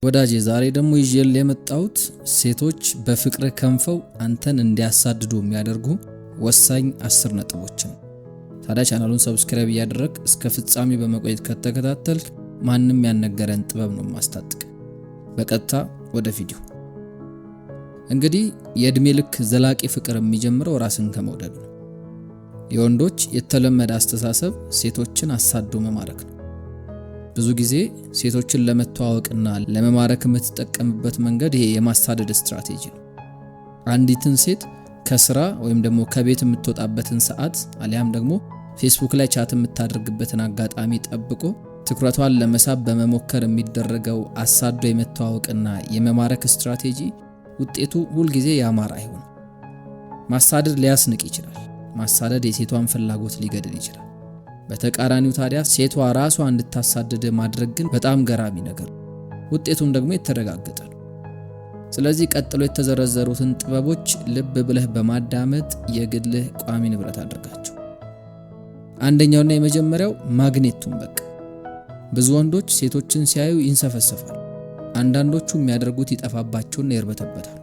ወዳጄ ዛሬ ደግሞ ይዤል የመጣሁት ሴቶች በፍቅር ከንፈው አንተን እንዲያሳድዱ የሚያደርጉ ወሳኝ 10 ነጥቦችን። ታዲያ ቻናሉን ሰብስክራይብ እያደረግ እስከ ፍጻሜ በመቆየት ከተከታተልክ ማንንም ያነገረን ጥበብ ነው ማስታጥቅ። በቀጥታ ወደ ቪዲዮ። እንግዲህ የእድሜ ልክ ዘላቂ ፍቅር የሚጀምረው ራስን ከመውደድ ነው። የወንዶች የተለመደ አስተሳሰብ ሴቶችን አሳዶ መማረክ ነው። ብዙ ጊዜ ሴቶችን ለመተዋወቅና ለመማረክ የምትጠቀምበት መንገድ ይሄ የማሳደድ ስትራቴጂ ነው። አንዲትን ሴት ከስራ ወይም ደግሞ ከቤት የምትወጣበትን ሰዓት አሊያም ደግሞ ፌስቡክ ላይ ቻት የምታደርግበትን አጋጣሚ ጠብቆ ትኩረቷን ለመሳብ በመሞከር የሚደረገው አሳዶ የመተዋወቅና የመማረክ ስትራቴጂ ውጤቱ ሁል ጊዜ ያማረ አይሆንም። ማሳደድ ሊያስንቅ ይችላል። ማሳደድ የሴቷን ፍላጎት ሊገድል ይችላል። በተቃራኒው ታዲያ ሴቷ ራሷ እንድታሳደድ ማድረግ ግን በጣም ገራሚ ነገር፣ ውጤቱም ደግሞ የተረጋገጠ ነው። ስለዚህ ቀጥሎ የተዘረዘሩትን ጥበቦች ልብ ብለህ በማዳመጥ የግልህ ቋሚ ንብረት አድርጋቸው። አንደኛውና የመጀመሪያው ማግኔቱን በቃ። ብዙ ወንዶች ሴቶችን ሲያዩ ይንሰፈሰፋሉ። አንዳንዶቹ የሚያደርጉት ይጠፋባቸውና ይርበተበታል።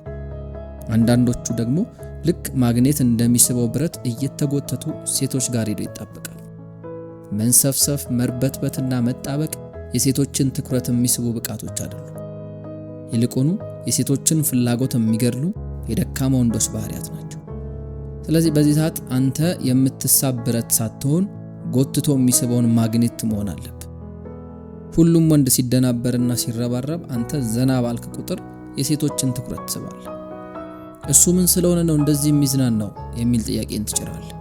አንዳንዶቹ ደግሞ ልክ ማግኔት እንደሚስበው ብረት እየተጎተቱ ሴቶች ጋር ሄደው ይጣበቃሉ። መንሰፍሰፍ፣ መርበትበትና መጣበቅ የሴቶችን ትኩረት የሚስቡ ብቃቶች አይደሉም። ይልቁኑ የሴቶችን ፍላጎት የሚገድሉ የደካማ ወንዶች ባህሪያት ናቸው። ስለዚህ በዚህ ሰዓት አንተ የምትሳብ ብረት ሳትሆን ጎትቶ የሚስበውን ማግኔት መሆን አለብህ። ሁሉም ወንድ ሲደናበርና ሲረባረብ አንተ ዘና ባልክ ቁጥር የሴቶችን ትኩረት ትስባለህ። እሱ ምን ስለሆነ ነው እንደዚህ የሚዝናናው የሚል ጥያቄን ትጭራለህ።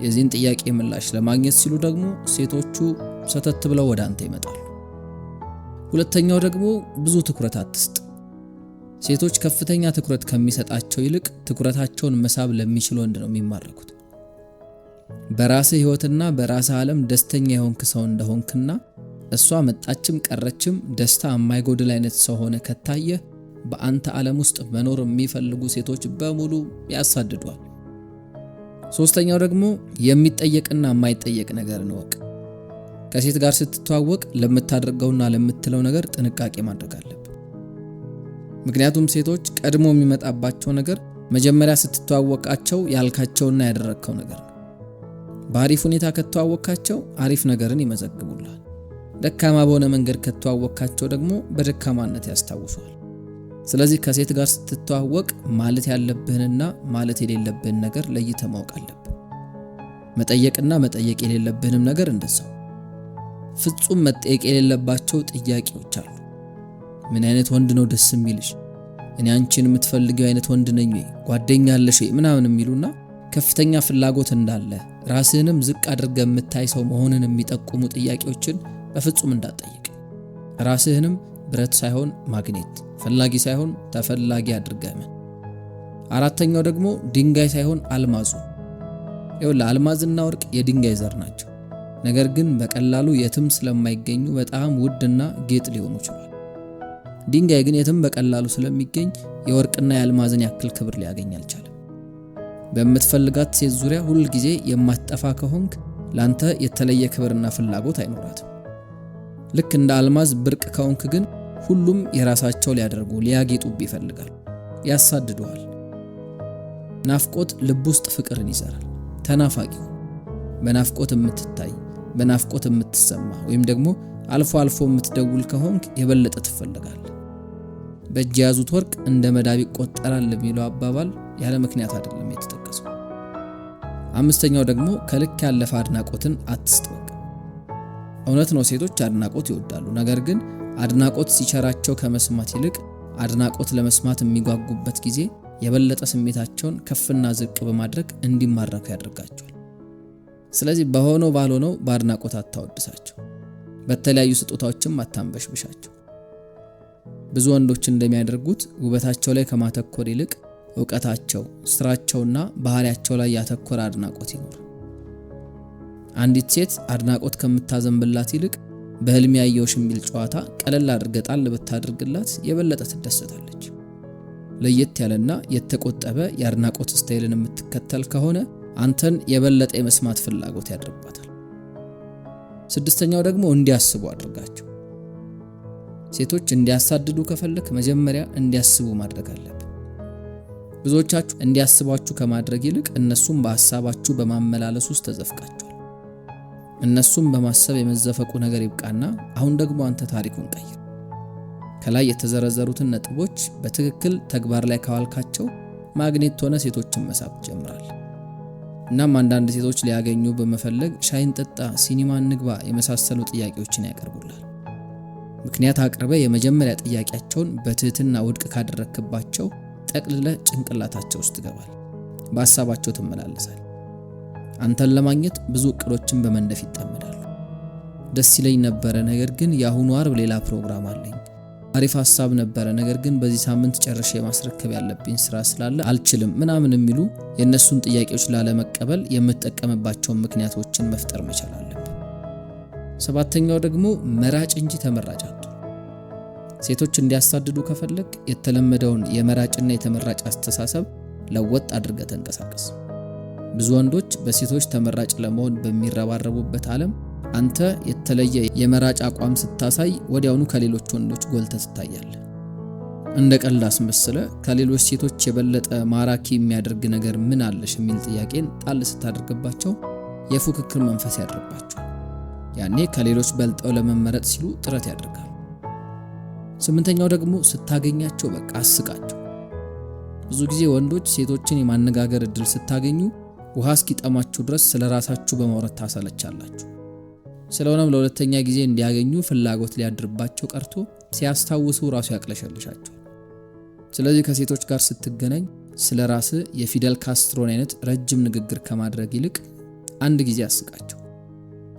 የዚህን ጥያቄ ምላሽ ለማግኘት ሲሉ ደግሞ ሴቶቹ ሰተት ብለው ወደ አንተ ይመጣሉ። ሁለተኛው ደግሞ ብዙ ትኩረት አትስጥ። ሴቶች ከፍተኛ ትኩረት ከሚሰጣቸው ይልቅ ትኩረታቸውን መሳብ ለሚችል ወንድ ነው የሚማረኩት። በራስህ ህይወትና በራስህ ዓለም ደስተኛ የሆንክ ሰው እንደሆንክና እሷ መጣችም ቀረችም ደስታ የማይጎድል አይነት ሰው ሆነ ከታየ በአንተ ዓለም ውስጥ መኖር የሚፈልጉ ሴቶች በሙሉ ያሳድዷል። ሶስተኛው ደግሞ የሚጠየቅና የማይጠየቅ ነገር ነው። ከሴት ጋር ስትተዋወቅ ለምታደርገውና ለምትለው ነገር ጥንቃቄ ማድረግ አለብህ። ምክንያቱም ሴቶች ቀድሞ የሚመጣባቸው ነገር መጀመሪያ ስትተዋወቃቸው ያልካቸውና ያደረግከው ነገር ነው። በአሪፍ ሁኔታ ከተዋወቃቸው አሪፍ ነገርን ይመዘግቡልሃል። ደካማ በሆነ መንገድ ከተዋወቃቸው ደግሞ በደካማነት ያስታውሷል። ስለዚህ ከሴት ጋር ስትተዋወቅ ማለት ያለብህንና ማለት የሌለብህን ነገር ለይተህ ማወቅ አለብህ። መጠየቅና መጠየቅ የሌለብህንም ነገር እንደዛው። ፍጹም መጠየቅ የሌለባቸው ጥያቄዎች አሉ። ምን አይነት ወንድ ነው ደስ የሚልሽ? እኔ አንቺን የምትፈልጊው አይነት ወንድ ነኝ ወይ? ጓደኛ አለሽ ወይ? ምናምን የሚሉና ከፍተኛ ፍላጎት እንዳለ ራስህንም ዝቅ አድርገህ የምታይ ሰው መሆንን የሚጠቁሙ ጥያቄዎችን በፍጹም እንዳትጠይቅ። ራስህንም ብረት ሳይሆን ማግኔት፣ ፈላጊ ሳይሆን ተፈላጊ አድርገህ። አራተኛው ደግሞ ድንጋይ ሳይሆን አልማዙ። አልማዝና ወርቅ የድንጋይ ዘር ናቸው። ነገር ግን በቀላሉ የትም ስለማይገኙ በጣም ውድና ጌጥ ሊሆኑ ይችላል። ድንጋይ ግን የትም በቀላሉ ስለሚገኝ የወርቅና የአልማዝን ያክል ክብር ሊያገኝ አልቻለም። በምትፈልጋት ሴት ዙሪያ ሁል ጊዜ የማትጠፋ ከሆንክ ላንተ የተለየ ክብርና ፍላጎት አይኖራትም። ልክ እንደ አልማዝ ብርቅ ከሆንክ ግን ሁሉም የራሳቸው ሊያደርጉ ሊያጌጡብ ይፈልጋል፣ ያሳድዱሃል። ናፍቆት ልብ ውስጥ ፍቅርን ይዘራል። ተናፋቂው በናፍቆት የምትታይ በናፍቆት የምትሰማ ወይም ደግሞ አልፎ አልፎ የምትደውል ከሆንክ የበለጠ ትፈልጋለህ። በእጅ ያዙት ወርቅ እንደ መዳብ ይቆጠራል የሚለው አባባል ያለ ምክንያት አይደለም የተጠቀሰው። አምስተኛው ደግሞ ከልክ ያለፈ አድናቆትን አትስጥ። እውነት ነው፣ ሴቶች አድናቆት ይወዳሉ። ነገር ግን አድናቆት ሲቸራቸው ከመስማት ይልቅ አድናቆት ለመስማት የሚጓጉበት ጊዜ የበለጠ ስሜታቸውን ከፍና ዝቅ በማድረግ እንዲማረኩ ያደርጋቸዋል። ስለዚህ በሆነው ባልሆነው በአድናቆት አታወድሳቸው፣ በተለያዩ ስጦታዎችም አታንበሽብሻቸው። ብዙ ወንዶች እንደሚያደርጉት ውበታቸው ላይ ከማተኮር ይልቅ ዕውቀታቸው፣ ስራቸውና ባህሪያቸው ላይ ያተኮረ አድናቆት ይኖራል። አንዲት ሴት አድናቆት ከምታዘንብላት ይልቅ በህልም ያየውሽ የሚል ጨዋታ ቀለል አድርገህ ጣል ብታደርግላት የበለጠ ትደሰታለች። ለየት ያለና የተቆጠበ የአድናቆት ስታይልን የምትከተል ከሆነ አንተን የበለጠ የመስማት ፍላጎት ያድርባታል። ስድስተኛው ደግሞ እንዲያስቡ አድርጋቸው። ሴቶች እንዲያሳድዱ ከፈለክ መጀመሪያ እንዲያስቡ ማድረግ አለብህ። ብዙዎቻችሁ እንዲያስቧችሁ ከማድረግ ይልቅ እነሱም በሐሳባችሁ በማመላለስ ውስጥ ተዘፍቃችኋል። እነሱም በማሰብ የመዘፈቁ ነገር ይብቃና አሁን ደግሞ አንተ ታሪኩን ቀይር። ከላይ የተዘረዘሩትን ነጥቦች በትክክል ተግባር ላይ ካዋልካቸው ማግኔት ሆነ ሴቶችን መሳብ ትጀምራለህ። እናም አንዳንድ ሴቶች ሊያገኙ በመፈለግ ሻይን ጠጣ፣ ሲኒማ እንግባ የመሳሰሉ ጥያቄዎችን ያቀርቡላል። ምክንያት አቅርበ የመጀመሪያ ጥያቄያቸውን በትህትና ውድቅ ካደረክባቸው ጠቅልለ ጭንቅላታቸው ውስጥ ትገባል። በሐሳባቸው ትመላለሳል። አንተን ለማግኘት ብዙ እቅዶችን በመንደፍ ይጣመዳሉ። ደስ ይለኝ ነበረ፣ ነገር ግን የአሁኑ አርብ ሌላ ፕሮግራም አለኝ። አሪፍ ሐሳብ ነበረ፣ ነገር ግን በዚህ ሳምንት ጨርሼ ማስረከብ ያለብኝ ስራ ስላለ አልችልም ምናምን የሚሉ የእነሱን ጥያቄዎች ላለመቀበል የምትጠቀምባቸውን ምክንያቶችን መፍጠር መቻል አለብህ። ሰባተኛው ደግሞ መራጭ እንጂ ተመራጭ አትሁን። ሴቶች እንዲያሳድዱ ከፈለግ የተለመደውን የመራጭና የተመራጭ አስተሳሰብ ለወጥ አድርገህ ተንቀሳቀስ። ብዙ ወንዶች በሴቶች ተመራጭ ለመሆን በሚረባረቡበት ዓለም አንተ የተለየ የመራጭ አቋም ስታሳይ ወዲያውኑ ከሌሎች ወንዶች ጎልተህ ትታያለህ። እንደ ቀልድ አስመስለህ ከሌሎች ሴቶች የበለጠ ማራኪ የሚያደርግ ነገር ምን አለሽ የሚል ጥያቄን ጣል ስታደርግባቸው የፉክክር መንፈስ ያድርባቸዋል። ያኔ ከሌሎች በልጠው ለመመረጥ ሲሉ ጥረት ያደርጋሉ። ስምንተኛው ደግሞ ስታገኛቸው በቃ አስቃቸው። ብዙ ጊዜ ወንዶች ሴቶችን የማነጋገር እድል ስታገኙ ውሃ እስኪጠማችሁ ድረስ ስለራሳችሁ በማውራት ታሰለቻላችሁ። ስለሆነም ለሁለተኛ ጊዜ እንዲያገኙ ፍላጎት ሊያድርባቸው ቀርቶ ሲያስታውሱ ራሱ ያቅለሸልሻቸዋል። ስለዚህ ከሴቶች ጋር ስትገናኝ ስለራስህ የፊደል ካስትሮን አይነት ረጅም ንግግር ከማድረግ ይልቅ አንድ ጊዜ አስቃቸው።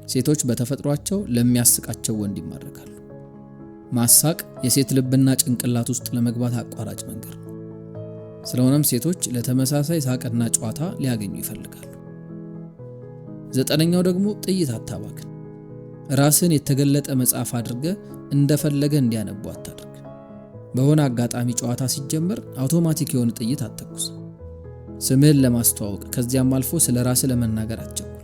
ሴቶች በተፈጥሯቸው ለሚያስቃቸው ወንድ ይማረካሉ። ማሳቅ የሴት ልብና ጭንቅላት ውስጥ ለመግባት አቋራጭ መንገድ ነው። ስለሆነም ሴቶች ለተመሳሳይ ሳቅና ጨዋታ ሊያገኙ ይፈልጋሉ። ዘጠነኛው ደግሞ ጥይት አታባክን። ራስን የተገለጠ መጽሐፍ አድርገህ እንደፈለገ እንዲያነቡ አታድርግ። በሆነ አጋጣሚ ጨዋታ ሲጀመር አውቶማቲክ የሆነ ጥይት አትተኩስ። ስምህን ለማስተዋወቅ ከዚያም አልፎ ስለ ራስህ ለመናገር አትቸኩል።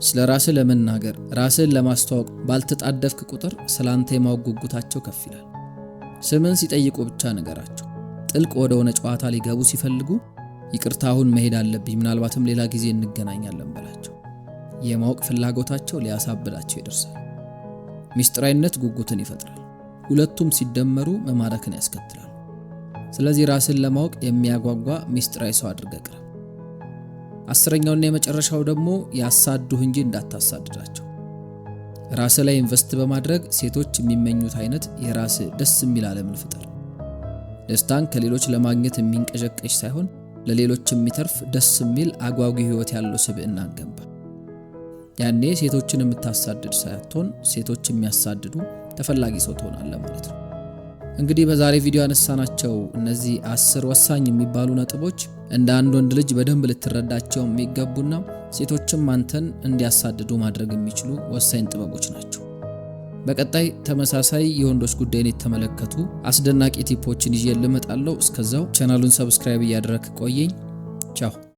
ስለ ራስህ ለመናገር ራስህን ለማስተዋወቅ ባልተጣደፍክ ቁጥር ስላንተ የማወቅ ጉጉታቸው ከፍ ይላል። ስምህን ሲጠይቁ ብቻ ነገራቸው። ጥልቅ ወደ ሆነ ጨዋታ ሊገቡ ሲፈልጉ ይቅርታ አሁን መሄድ አለብኝ፣ ምናልባትም ሌላ ጊዜ እንገናኛለን በላቸው። የማወቅ ፍላጎታቸው ሊያሳብዳቸው ይደርሳል። ሚስጥራዊነት ጉጉትን ይፈጥራል። ሁለቱም ሲደመሩ መማረክን ያስከትላሉ። ስለዚህ ራስን ለማወቅ የሚያጓጓ ሚስጥራዊ ሰው አድርገህ ቅረብ። አስረኛውና የመጨረሻው ደግሞ ያሳዱህ እንጂ እንዳታሳድዳቸው። ራስህ ላይ ኢንቨስት በማድረግ ሴቶች የሚመኙት አይነት የራስህ ደስ የሚል ዓለምን ፍጠር። ደስታን ከሌሎች ለማግኘት የሚንቀዠቀዥ ሳይሆን ለሌሎች የሚተርፍ ደስ የሚል አጓጊ ህይወት ያለው ስብዕናን ገንባ። ያኔ ሴቶችን የምታሳድድ ሳይሆን ሴቶች የሚያሳድዱ ተፈላጊ ሰው ትሆናለህ ማለት ነው። እንግዲህ በዛሬ ቪዲዮ ያነሳናቸው እነዚህ 10 ወሳኝ የሚባሉ ነጥቦች እንደ አንድ ወንድ ልጅ በደንብ ልትረዳቸው የሚገቡና ሴቶችም አንተን እንዲያሳድዱ ማድረግ የሚችሉ ወሳኝ ጥበቦች ናቸው። በቀጣይ ተመሳሳይ የወንዶች ጉዳይን የተመለከቱ አስደናቂ ቲፖችን ይዤ ልመጣለሁ። እስከዛው ቻናሉን ሰብስክራይብ እያደረክ ቆየኝ። ቻው።